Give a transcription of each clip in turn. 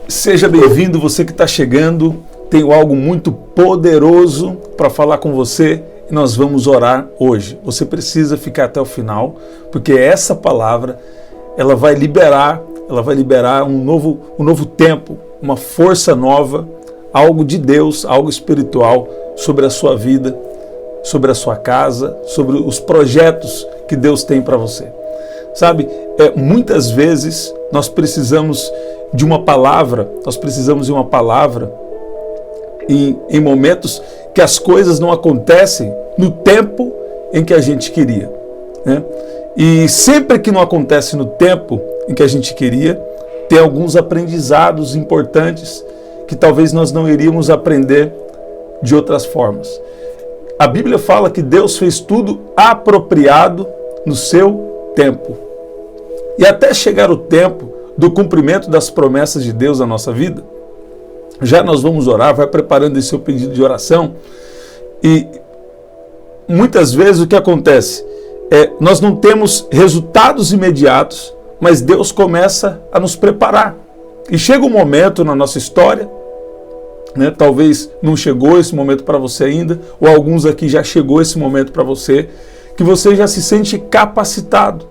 Seja bem-vindo, você que está chegando. Tenho algo muito poderoso para falar com você e nós vamos orar hoje. Você precisa ficar até o final, porque essa palavra ela vai liberar um novo tempo, uma força nova, algo de Deus, algo espiritual sobre a sua vida, sobre a sua casa, sobre os projetos que Deus tem para você. Sabe, muitas vezes nós precisamos de uma palavra, em momentos que as coisas não acontecem no tempo em que a gente queria, né? E sempre que não acontece no tempo em que a gente queria, tem alguns aprendizados importantes que talvez nós não iríamos aprender de outras formas. A Bíblia fala que Deus fez tudo apropriado no seu tempo. E até chegar o tempo do cumprimento das promessas de Deus na nossa vida, já nós vamos orar, vai preparando esse seu pedido de oração. E muitas vezes o que acontece nós não temos resultados imediatos, mas Deus começa a nos preparar. E chega um momento na nossa história, né, talvez não chegou esse momento para você ainda, ou alguns aqui já chegou esse momento para você, que você já se sente capacitado.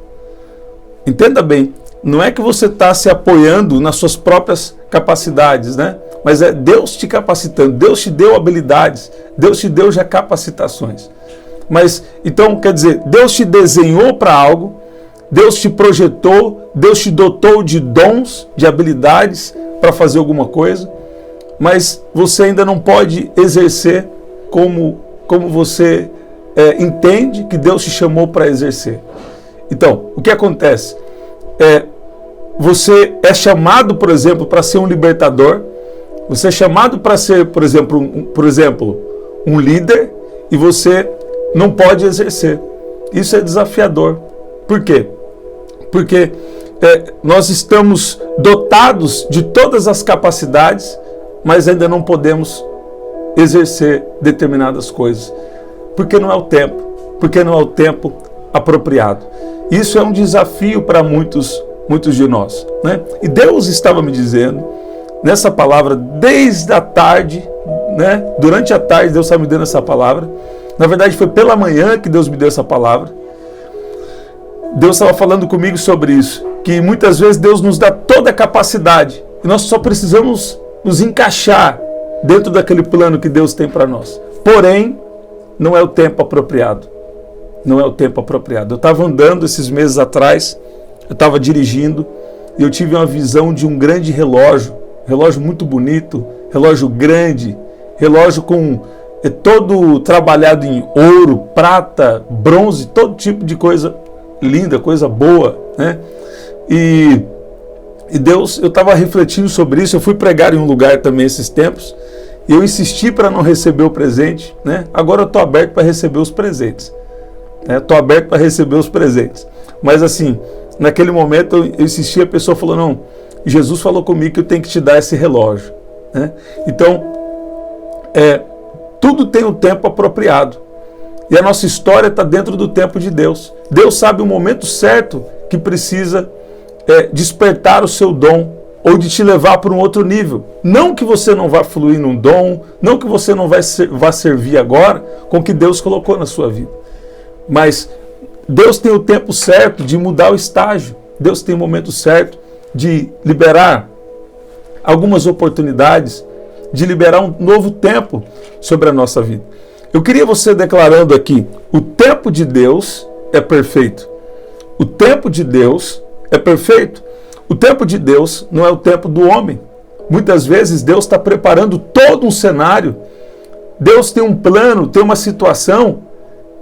Entenda bem, não é que você está se apoiando nas suas próprias capacidades, né? Mas é Deus te capacitando, Deus te deu habilidades, Deus te deu já capacitações. Mas, então, quer dizer, Deus te desenhou para algo, Deus te projetou, Deus te dotou de dons, de habilidades para fazer alguma coisa, mas você ainda não pode exercer como você entende que Deus te chamou para exercer. Então, o que acontece? Você é chamado, por exemplo, para ser um libertador, você é chamado para ser, por exemplo, um líder, e você não pode exercer. Isso é desafiador. Por quê? Porque nós estamos dotados de todas as capacidades, mas ainda não podemos exercer determinadas coisas. Porque não é o tempo. Porque não é o tempo apropriado. Isso é um desafio para muitos de nós, né? E Deus estava me dizendo, nessa palavra, desde a tarde, né? Durante a tarde Deus estava me dando essa palavra. Na verdade foi pela manhã que Deus me deu essa palavra. Deus estava falando comigo sobre isso, que muitas vezes Deus nos dá toda a capacidade e nós só precisamos nos encaixar dentro daquele plano que Deus tem para nós. Porém, não é o tempo apropriado. Não é o tempo apropriado. Eu estava andando esses meses atrás, eu estava dirigindo e eu tive uma visão de um grande relógio muito bonito, relógio grande, relógio com todo trabalhado em ouro, prata, bronze, todo tipo de coisa linda, coisa boa, né? E Deus, eu estava refletindo sobre isso, eu fui pregar em um lugar também esses tempos, e eu insisti para não receber o presente, né? Agora eu estou aberto para receber os presentes. Estou aberto para receber os presentes. Mas assim, naquele momento eu insisti, a pessoa falou, não, Jesus falou comigo que eu tenho que te dar esse relógio, né? Então, tudo tem um tempo apropriado. E a nossa história está dentro do tempo de Deus. Deus sabe o momento certo que precisa despertar o seu dom ou de te levar para um outro nível. Não que você não vá fluir num dom, não que você não vá servir agora com o que Deus colocou na sua vida. Mas Deus tem o tempo certo de mudar o estágio. Deus tem o momento certo de liberar algumas oportunidades, de liberar um novo tempo sobre a nossa vida. Eu queria você declarando aqui, o tempo de Deus é perfeito. O tempo de Deus é perfeito. O tempo de Deus não é o tempo do homem. Muitas vezes Deus está preparando todo um cenário. Deus tem um plano, tem uma situação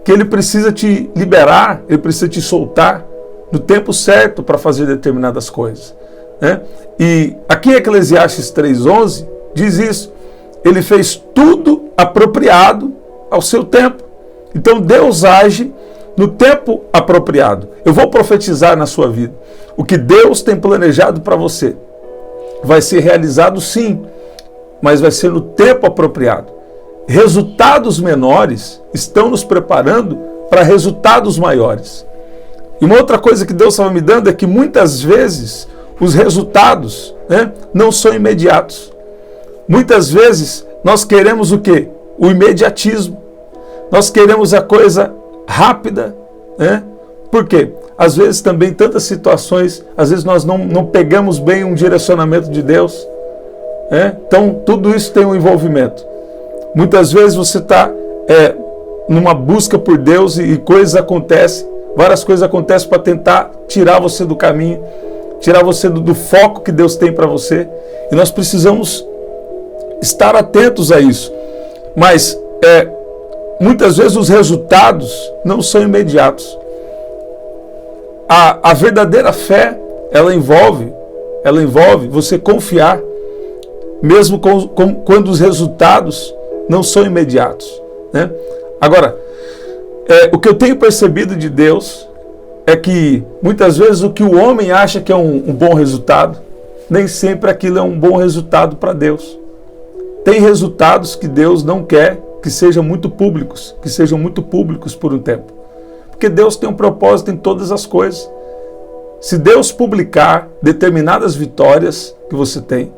que Ele precisa te liberar, Ele precisa te soltar no tempo certo para fazer determinadas coisas, né? E aqui em Eclesiastes 3:11 diz isso. Ele fez tudo apropriado ao seu tempo. Então Deus age no tempo apropriado. Eu vou profetizar na sua vida. O que Deus tem planejado para você vai ser realizado sim, mas vai ser no tempo apropriado. Resultados menores estão nos preparando para resultados maiores. E uma outra coisa que Deus estava me dando é que muitas vezes os resultados, né, não são imediatos. Muitas vezes nós queremos o quê? O imediatismo. Nós queremos a coisa rápida, né? Por quê? Às vezes também tantas situações, às vezes nós não pegamos bem um direcionamento de Deus, né? Então tudo isso tem um envolvimento. Muitas vezes você está numa busca por Deus e coisas acontecem, várias coisas acontecem para tentar tirar você do caminho, tirar você do foco que Deus tem para você. E nós precisamos estar atentos a isso. Mas muitas vezes os resultados não são imediatos. A verdadeira fé, ela envolve você confiar, mesmo quando os resultados não são imediatos, né? Agora, o que eu tenho percebido de Deus é que muitas vezes o que o homem acha que é um bom resultado, nem sempre aquilo é um bom resultado para Deus. Tem resultados que Deus não quer que sejam muito públicos, por um tempo. Porque Deus tem um propósito em todas as coisas. Se Deus publicar determinadas vitórias que você tem,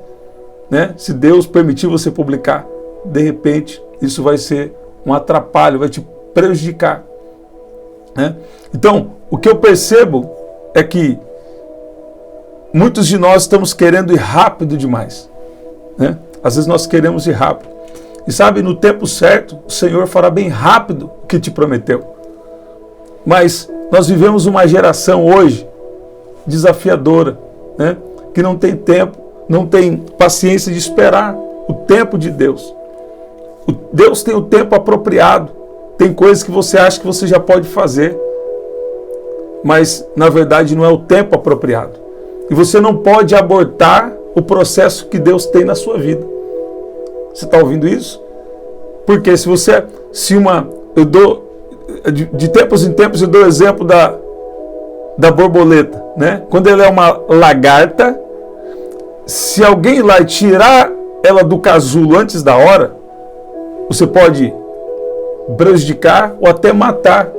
né? Se Deus permitir você publicar, de repente, isso vai ser um atrapalho, vai te prejudicar, né? Então, o que eu percebo é que muitos de nós estamos querendo ir rápido demais, né? Às vezes nós queremos ir rápido. E sabe, no tempo certo, o Senhor fará bem rápido o que te prometeu. Mas nós vivemos uma geração hoje desafiadora, né? Que não tem tempo, não tem paciência de esperar o tempo de Deus. Deus tem o tempo apropriado. Tem coisas que você acha que você já pode fazer, mas na verdade não é o tempo apropriado. E você não pode abortar o processo que Deus tem na sua vida. Você está ouvindo isso? Porque de tempos em tempos eu dou o exemplo da borboleta, né? Quando ela é uma lagarta, se alguém ir lá e tirar ela do casulo antes da hora, você pode prejudicar ou até matar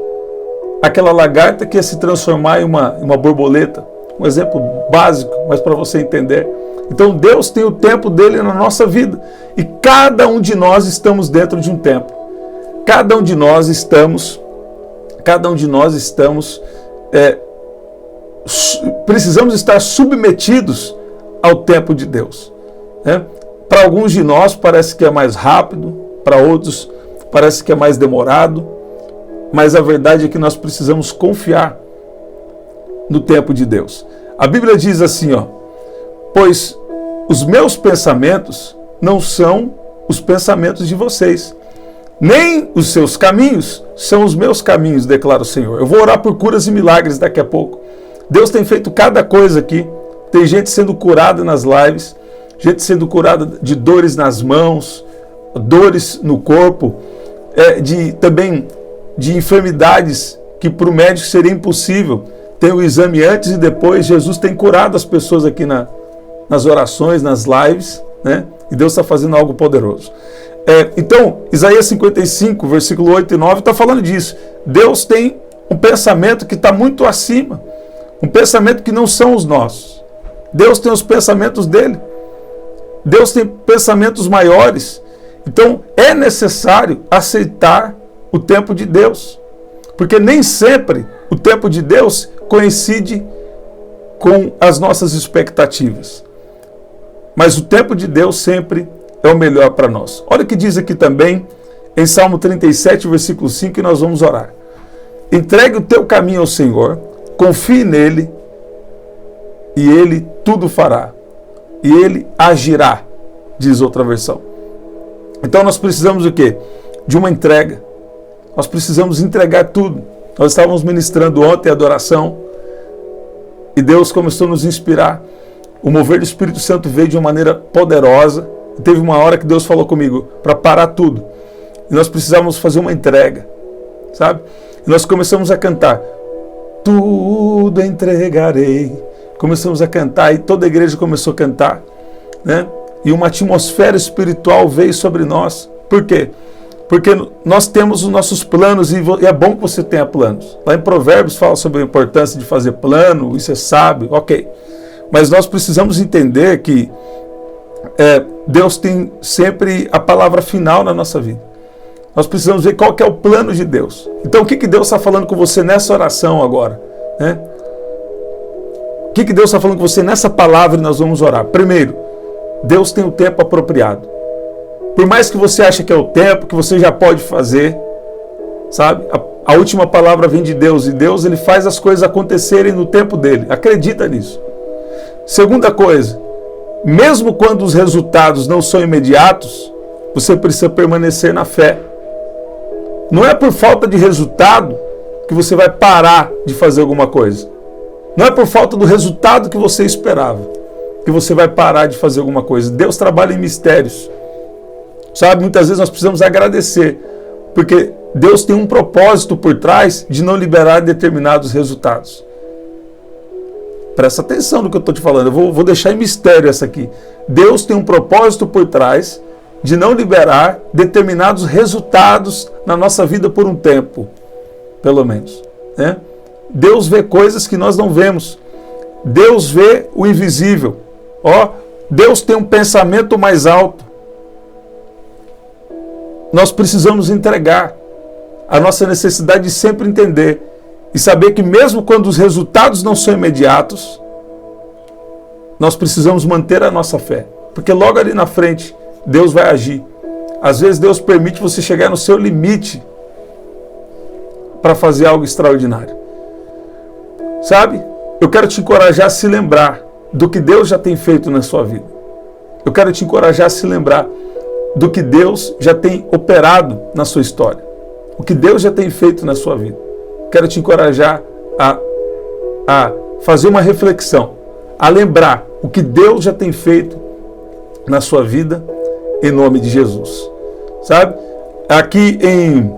aquela lagarta que ia se transformar em uma borboleta. Um exemplo básico, mas para você entender. Então Deus tem o tempo dele na nossa vida. E cada um de nós estamos dentro de um tempo. Cada um de nós estamos precisamos estar submetidos ao tempo de Deus, né? Para alguns de nós parece que é mais rápido, para outros parece que é mais demorado, mas a verdade é que nós precisamos confiar no tempo de Deus. A Bíblia diz assim, pois os meus pensamentos não são os pensamentos de vocês, nem os seus caminhos são os meus caminhos, declara o Senhor. Eu vou orar por curas e milagres daqui a pouco. Deus tem feito cada coisa aqui. Tem gente sendo curada nas lives, gente sendo curada de dores nas mãos, dores no corpo, também de enfermidades que para o médico seria impossível. Tem o exame antes e depois. Jesus tem curado as pessoas aqui nas orações, nas lives, né? E Deus está fazendo algo poderoso. Então, Isaías 55, versículo 8 e 9, está falando disso. Deus tem um pensamento que está muito acima, um pensamento que não são os nossos. Deus tem os pensamentos dele. Deus tem pensamentos maiores. Então, é necessário aceitar o tempo de Deus, porque nem sempre o tempo de Deus coincide com as nossas expectativas. Mas o tempo de Deus sempre é o melhor para nós. Olha o que diz aqui também em Salmo 37, versículo 5, e nós vamos orar. Entregue o teu caminho ao Senhor, confie nele, e ele tudo fará. E ele agirá, diz outra versão. Então nós precisamos o quê? De uma entrega. Nós precisamos entregar tudo. Nós estávamos ministrando ontem a adoração, e Deus começou a nos inspirar. O mover do Espírito Santo veio de uma maneira poderosa. Teve uma hora que Deus falou comigo para parar tudo. E nós precisávamos fazer uma entrega, sabe? E nós começamos a cantar. Tudo entregarei. Começamos a cantar e toda a igreja começou a cantar, né? E uma atmosfera espiritual veio sobre nós. Por quê? Porque nós temos os nossos planos e é bom que você tenha planos. Lá em Provérbios fala sobre a importância de fazer plano, isso é sábio, ok. Mas nós precisamos entender que Deus tem sempre a palavra final na nossa vida. Nós precisamos ver qual que é o plano de Deus. Então, o que Deus está falando com você nessa oração agora? Né? O que Deus está falando com você nessa palavra e nós vamos orar? Primeiro, Deus tem o tempo apropriado. Por mais que você ache que é o tempo, que você já pode fazer, sabe? A última palavra vem de Deus, e Deus ele faz as coisas acontecerem no tempo dele. Acredita nisso. Segunda coisa, mesmo quando os resultados não são imediatos, você precisa permanecer na fé. Não é por falta de resultado que você vai parar de fazer alguma coisa. Não é por falta do resultado que você esperava que você vai parar de fazer alguma coisa. Deus trabalha em mistérios. Sabe, muitas vezes nós precisamos agradecer, porque Deus tem um propósito por trás de não liberar determinados resultados. Presta atenção no que eu estou te falando, eu vou deixar em mistério essa aqui. Deus tem um propósito por trás de não liberar determinados resultados na nossa vida por um tempo, pelo menos. Né? Deus vê coisas que nós não vemos. Deus vê o invisível. Deus tem um pensamento mais alto. Nós precisamos entregar a nossa necessidade de sempre entender e saber que mesmo quando os resultados não são imediatos, nós precisamos manter a nossa fé, porque logo ali na frente Deus vai agir. Às vezes Deus permite você chegar no seu limite para fazer algo extraordinário. Sabe? Eu quero te encorajar a se lembrar do que Deus já tem feito na sua vida. Eu quero te encorajar a se lembrar do que Deus já tem operado na sua história. O que Deus já tem feito na sua vida. Quero te encorajar a fazer uma reflexão, a lembrar o que Deus já tem feito na sua vida, em nome de Jesus. Sabe? Aqui em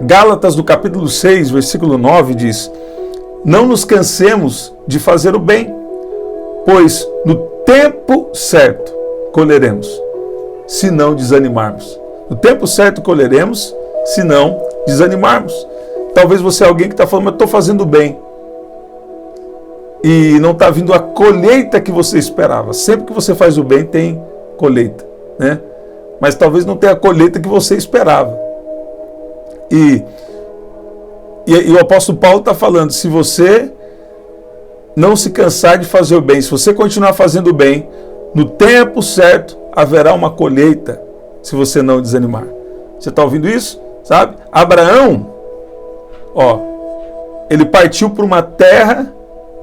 Gálatas, no capítulo 6, versículo 9, diz: não nos cansemos de fazer o bem, pois no tempo certo colheremos, se não desanimarmos. No tempo certo colheremos, se não desanimarmos. Talvez você é alguém que está falando, mas estou fazendo bem, e não está vindo a colheita que você esperava. Sempre que você faz o bem tem colheita, né? Mas talvez não tenha a colheita que você esperava. E o apóstolo Paulo está falando, se você não se cansar de fazer o bem, se você continuar fazendo o bem, no tempo certo haverá uma colheita, se você não desanimar. Você está ouvindo isso? Sabe? Abraão, ele partiu para uma terra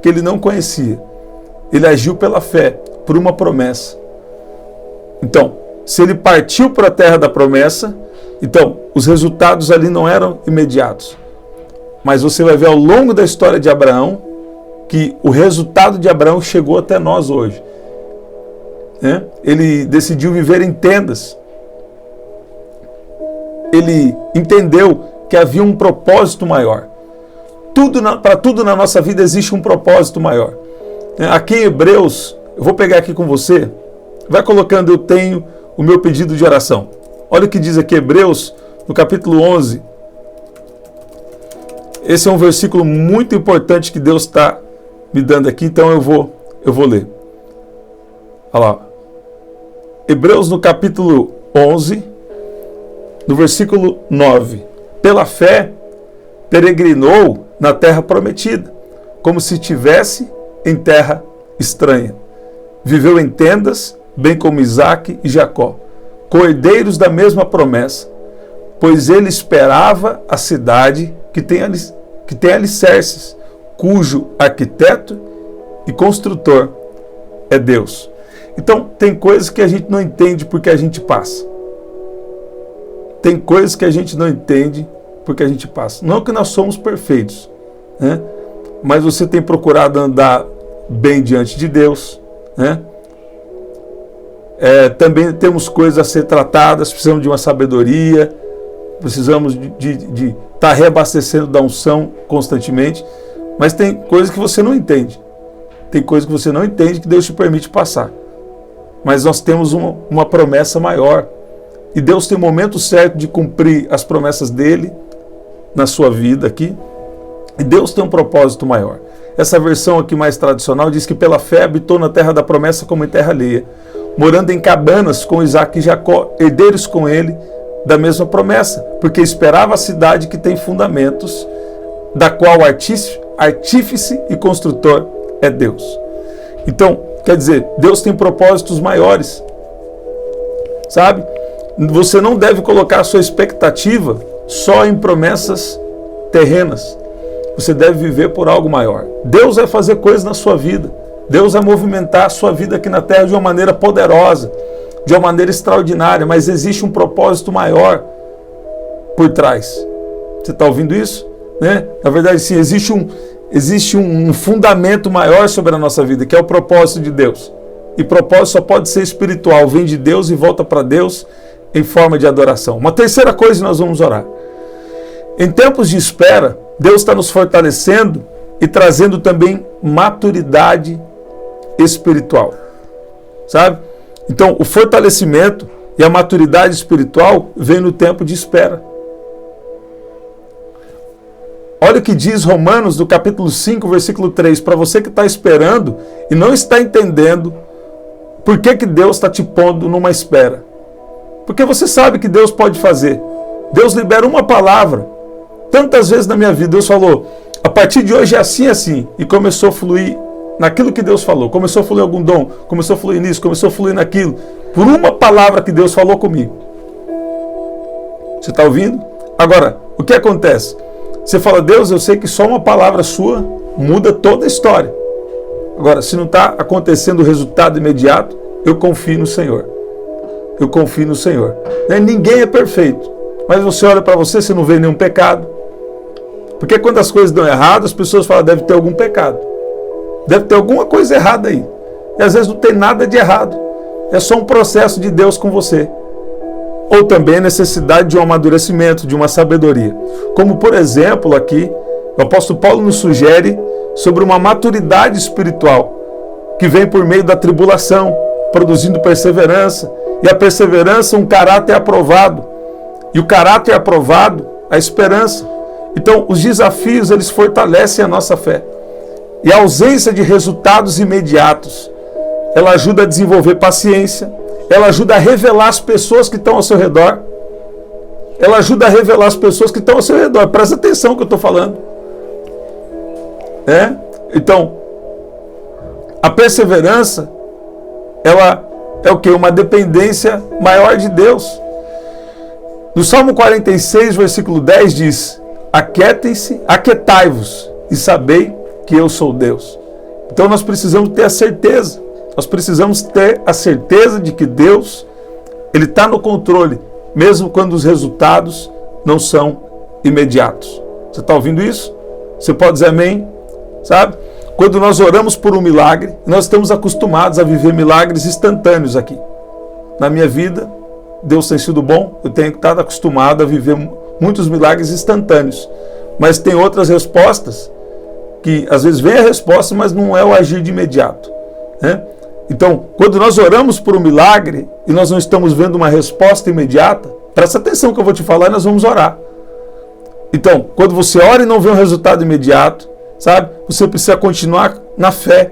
que ele não conhecia. Ele agiu pela fé, por uma promessa. Então, se ele partiu para a terra da promessa, então os resultados ali não eram imediatos. Mas você vai ver ao longo da história de Abraão que o resultado de Abraão chegou até nós hoje. Né? Ele decidiu viver em tendas. Ele entendeu que havia um propósito maior. Para tudo na nossa vida existe um propósito maior. Aqui em Hebreus, eu vou pegar aqui com você, vai colocando, eu tenho o meu pedido de oração. Olha o que diz aqui Hebreus, no capítulo 11. Esse é um versículo muito importante que Deus está me dando aqui, então eu vou ler. Olha lá. Hebreus no capítulo 11, no versículo 9. Pela fé, peregrinou na terra prometida, como se estivesse em terra estranha. Viveu em tendas, bem como Isaque e Jacó, cordeiros da mesma promessa, pois ele esperava a cidade que tem alicerces, cujo arquiteto e construtor é Deus. Então, tem coisas que a gente não entende porque a gente passa. Tem coisas que a gente não entende porque a gente passa. Não que nós somos perfeitos, né? Mas você tem procurado andar bem diante de Deus, né? Também temos coisas a ser tratadas, precisamos de uma sabedoria, precisamos de estar reabastecendo da unção constantemente, mas tem coisas que você não entende. Tem coisas que você não entende que Deus te permite passar. Mas nós temos uma promessa maior. E Deus tem o momento certo de cumprir as promessas dele na sua vida aqui. E Deus tem um propósito maior. essa versão aqui mais tradicional diz que pela fé habitou na terra da promessa como em terra alheia, morando em cabanas com Isaac e Jacó, herdeiros com ele da mesma promessa, porque esperava a cidade que tem fundamentos, da qual o artífice e construtor é Deus. Então, quer dizer, Deus tem propósitos maiores, sabe? Você não deve colocar a sua expectativa só em promessas terrenas. Você deve viver por algo maior. Deus vai fazer coisas na sua vida. Deus vai movimentar a sua vida aqui na terra de uma maneira poderosa, de uma maneira extraordinária, mas existe um propósito maior por trás. Você está ouvindo isso? Né? Na verdade, sim, existe um fundamento maior sobre a nossa vida, que é o propósito de Deus. E propósito só pode ser espiritual, vem de Deus e volta para Deus em forma de adoração. Uma terceira coisa que nós vamos orar. Em tempos de espera, Deus está nos fortalecendo e trazendo também maturidade espiritual. Sabe? Então, o fortalecimento e a maturidade espiritual vem no tempo de espera. Olha o que diz Romanos, do capítulo 5, versículo 3, para você que está esperando e não está entendendo por que Deus está te pondo numa espera. Porque você sabe que Deus pode fazer. Deus libera uma palavra. Tantas vezes na minha vida Deus falou, a partir de hoje é assim, assim, e começou a fluir naquilo que Deus falou, começou a fluir algum dom, começou a fluir nisso, começou a fluir naquilo, por uma palavra que Deus falou comigo. Você está ouvindo? Agora, o que acontece? Você fala, Deus, eu sei que só uma palavra sua muda toda a história. Agora, se não está acontecendo o resultado imediato, eu confio no Senhor. Eu confio no Senhor. Ninguém é perfeito, mas você olha para você, você não vê nenhum pecado. Porque quando as coisas dão errado, as pessoas falam, deve ter algum pecado. Deve ter alguma coisa errada aí. E às vezes não tem nada de errado. É só um processo de Deus com você. Ou também a necessidade de um amadurecimento, de uma sabedoria. Como, por exemplo, aqui, o apóstolo Paulo nos sugere sobre uma maturidade espiritual que vem por meio da tribulação, produzindo perseverança. E a perseverança, um caráter aprovado. E o caráter aprovado, a esperança. Então, os desafios, eles fortalecem a nossa fé. E a ausência de resultados imediatos, ela ajuda a desenvolver paciência, ela ajuda a revelar as pessoas que estão ao seu redor. Ela ajuda a revelar as pessoas que estão ao seu redor. Presta atenção no que eu estou falando. Então, a perseverança, ela é o quê? Uma dependência maior de Deus. No Salmo 46, versículo 10 diz, aquietai-vos e sabei que eu sou Deus. Então nós precisamos ter a certeza. Nós precisamos ter a certeza de que Deus, Ele está no controle, mesmo quando os resultados não são imediatos. Você está ouvindo isso? Você pode dizer amém? Sabe? Quando nós oramos por um milagre, nós estamos acostumados a viver milagres instantâneos aqui. Na minha vida, Deus tem sido bom, eu tenho estado acostumado a viver muitos milagres instantâneos. Mas tem outras respostas que às vezes vem a resposta, mas não é o agir de imediato. Então, quando nós oramos por um milagre e nós não estamos vendo uma resposta imediata, presta atenção que eu vou te falar e nós vamos orar. Então, quando você ora e não vê um resultado imediato, sabe? Você precisa continuar na fé,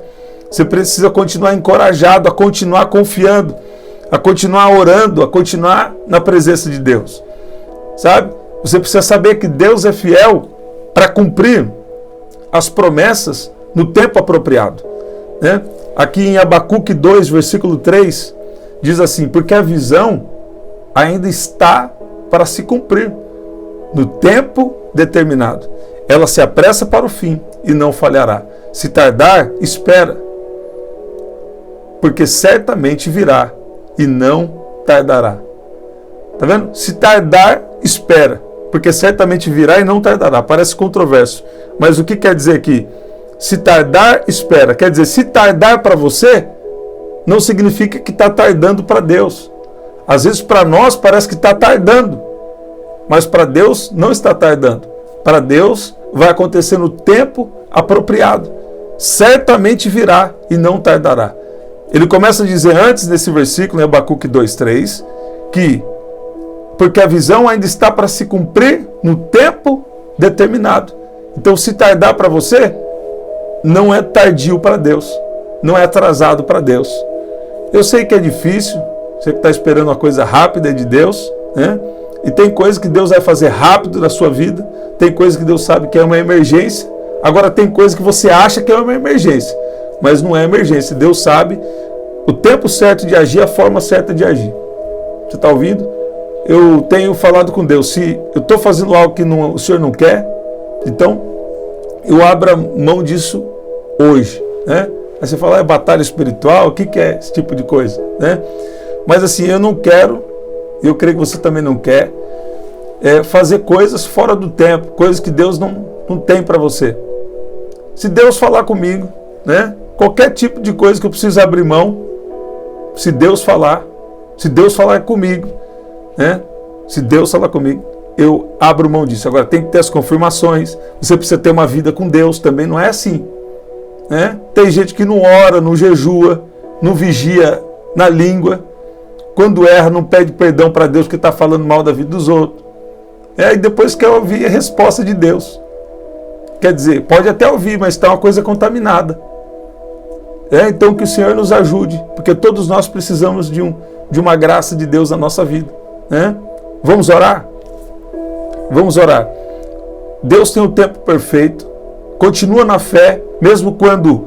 você precisa continuar encorajado, a continuar confiando, a continuar orando, a continuar na presença de Deus. Sabe? Você precisa saber que Deus é fiel para cumprir as promessas no tempo apropriado. Aqui em Abacuque 2, versículo 3, diz assim, porque a visão ainda está para se cumprir no tempo determinado. Ela se apressa para o fim e não falhará. Se tardar, espera, porque certamente virá e não tardará. Tá vendo? Se tardar, espera, porque certamente virá e não tardará. Parece controverso, mas o que quer dizer aqui? Se tardar, espera. Quer dizer, se tardar para você, não significa que está tardando para Deus. Às vezes para nós parece que está tardando, mas para Deus não está tardando. Para Deus vai acontecer no tempo apropriado. Certamente virá e não tardará. Ele começa a dizer antes nesse versículo, em Abacuque 2:3, que porque a visão ainda está para se cumprir no tempo determinado. Então, se tardar para você, não é tardio para Deus, não é atrasado para Deus. Eu sei que é difícil, você que está esperando uma coisa rápida de Deus, né? E tem coisas que Deus vai fazer rápido na sua vida, tem coisas que Deus sabe que é uma emergência, agora tem coisas que você acha que é uma emergência, mas não é emergência. Deus sabe o tempo certo de agir, a forma certa de agir. Você está ouvindo? Eu tenho falado com Deus, se eu estou fazendo algo que o Senhor não quer, então eu abro mão disso hoje, né? Aí você fala, é batalha espiritual, o que é esse tipo de coisa, né? Mas assim, eu não quero, eu creio que você também não quer, fazer coisas fora do tempo, coisas que Deus não tem para você. Se Deus falar comigo, né? Qualquer tipo de coisa que eu preciso abrir mão, se Deus falar comigo, né? Se Deus falar comigo, eu abro mão disso. Agora tem que ter as confirmações, você precisa ter uma vida com Deus, também não é assim, né? Tem gente que não ora, não jejua, não vigia na língua, quando erra não pede perdão para Deus porque está falando mal da vida dos outros, e depois quer ouvir a resposta de Deus. Quer dizer, pode até ouvir, mas está uma coisa contaminada. Então que o Senhor nos ajude, porque todos nós precisamos de uma graça de Deus na nossa vida, né? Vamos orar? Vamos orar. Deus tem o tempo perfeito, continua na fé, mesmo quando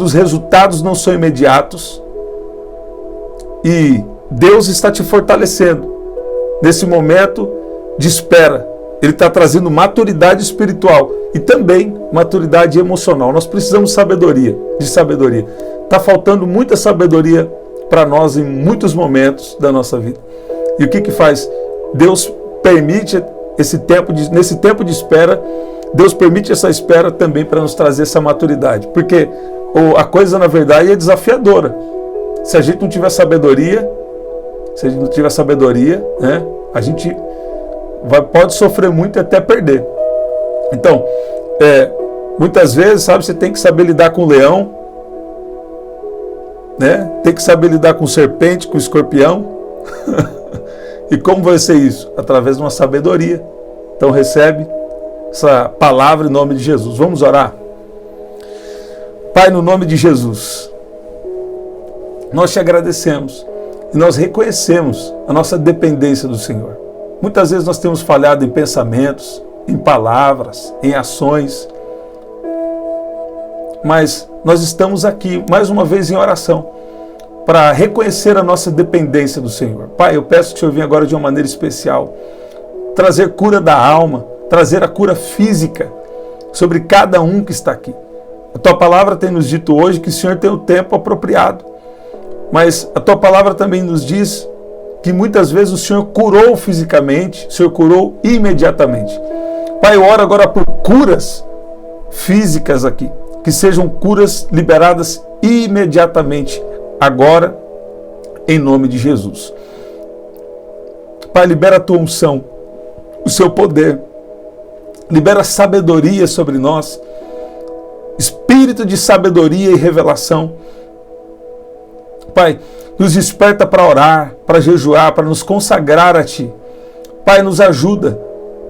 os resultados não são imediatos, e Deus está te fortalecendo nesse momento de espera. Ele está trazendo maturidade espiritual e também maturidade emocional. Nós precisamos de sabedoria. Está faltando muita sabedoria para nós em muitos momentos da nossa vida. E o que faz? Deus permite nesse tempo de espera, Deus permite essa espera também para nos trazer essa maturidade. Porque a coisa, na verdade, é desafiadora. Se a gente não tiver sabedoria, né, a gente pode sofrer muito e até perder. Então, muitas vezes, sabe, você tem que saber lidar com o leão, né? Tem que saber lidar com serpente, com escorpião. E como vai ser isso? Através de uma sabedoria. Então recebe essa palavra em nome de Jesus. Vamos orar? Pai, no nome de Jesus, nós te agradecemos e nós reconhecemos a nossa dependência do Senhor. Muitas vezes nós temos falhado em pensamentos, em palavras, em ações, mas nós estamos aqui mais uma vez em oração para reconhecer a nossa dependência do Senhor. Pai, eu peço que o Senhor venha agora de uma maneira especial trazer cura da alma, trazer a cura física sobre cada um que está aqui. A Tua palavra tem nos dito hoje que o Senhor tem o tempo apropriado, mas a Tua palavra também nos diz que muitas vezes o Senhor curou fisicamente, o Senhor curou imediatamente. Pai, eu oro agora por curas físicas aqui, que sejam curas liberadas imediatamente, agora, em nome de Jesus. Pai, libera a Tua unção, o Seu poder, libera sabedoria sobre nós, espírito de sabedoria e revelação. Pai, nos desperta para orar, para jejuar, para nos consagrar a Ti. Pai, nos ajuda,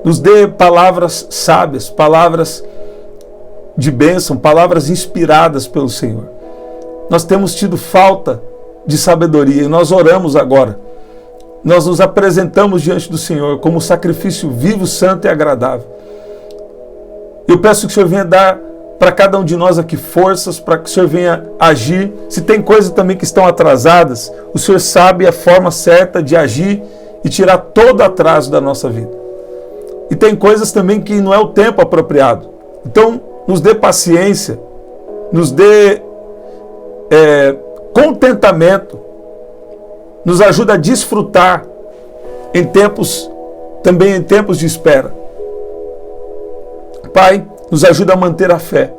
nos dê palavras sábias, palavras de bênção, palavras inspiradas pelo Senhor. Nós temos tido falta de sabedoria e nós oramos agora. Nós nos apresentamos diante do Senhor como sacrifício vivo, santo e agradável. Eu peço que o Senhor venha dar para cada um de nós aqui forças, para que o Senhor venha agir. Se tem coisas também que estão atrasadas, o Senhor sabe a forma certa de agir e tirar todo atraso da nossa vida. E tem coisas também que não é o tempo apropriado. Então, nos dê paciência, nos dê contentamento, nos ajuda a desfrutar também em tempos de espera. Pai, nos ajuda a manter a fé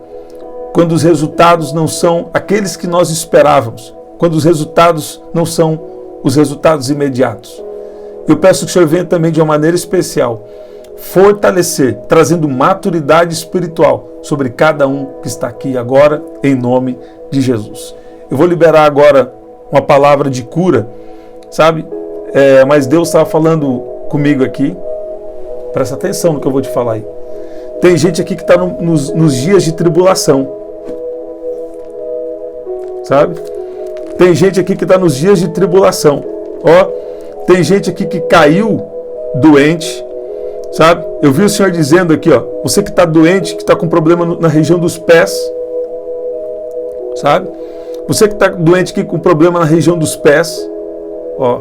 quando os resultados não são aqueles que nós esperávamos, quando os resultados não são os resultados imediatos. Eu peço que o Senhor venha também de uma maneira especial fortalecer, trazendo maturidade espiritual sobre cada um que está aqui agora, em nome de Jesus. Eu vou liberar agora uma palavra de cura, sabe? Mas Deus estava falando comigo aqui, presta atenção no que eu vou te falar aí. Tem gente aqui que está nos dias de tribulação. Sabe? Tem gente aqui que está nos dias de tribulação. Ó, tem gente aqui que caiu doente. Sabe? Eu vi o Senhor dizendo aqui, ó, você que está doente, que está com problema na região dos pés. Sabe? Você que está doente aqui com problema na região dos pés. Ó.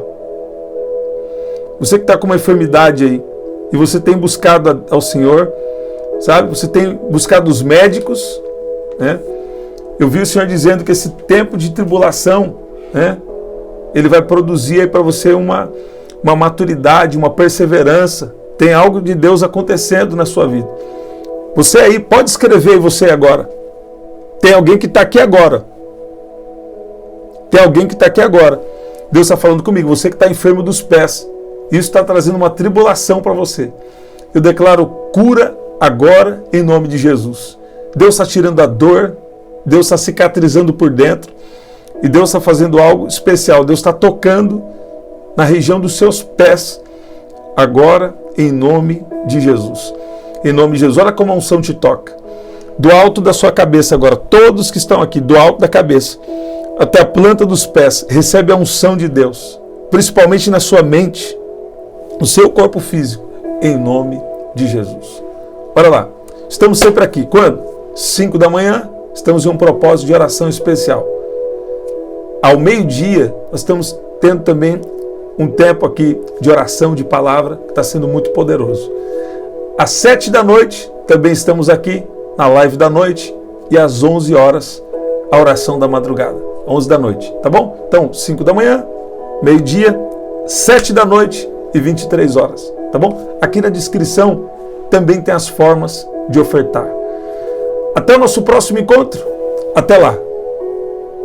Você que está com uma enfermidade aí e você tem buscado ao Senhor, sabe? Você tem buscado os médicos, né? Eu vi o Senhor dizendo que esse tempo de tribulação, né? Ele vai produzir aí para você uma maturidade, uma perseverança. Tem algo de Deus acontecendo na sua vida. Você aí, pode escrever você agora. Tem alguém que está aqui agora. Tem alguém que está aqui agora. Deus está falando comigo, você que está enfermo dos pés. Isso está trazendo uma tribulação para você. Eu declaro cura agora em nome de Jesus. Deus está tirando a dor, Deus está cicatrizando por dentro e Deus está fazendo algo especial. Deus está tocando na região dos seus pés agora em nome de Jesus. Em nome de Jesus. Olha como a unção te toca. Do alto da sua cabeça agora, todos que estão aqui, do alto da cabeça até a planta dos pés, recebe a unção de Deus, principalmente na sua mente, no seu corpo físico, em nome de Jesus. Olha lá, estamos sempre aqui. Quando? 5 da manhã, estamos em um propósito de oração especial. Ao meio-dia, nós estamos tendo também um tempo aqui de oração, de palavra, que está sendo muito poderoso. Às 7 da noite, também estamos aqui, na live da noite, e às 11 horas, a oração da madrugada. 11 da noite, tá bom? Então, 5 da manhã, meio-dia, 7 da noite e 23 horas, tá bom? Aqui na descrição também tem as formas de ofertar. Até o nosso próximo encontro. Até lá.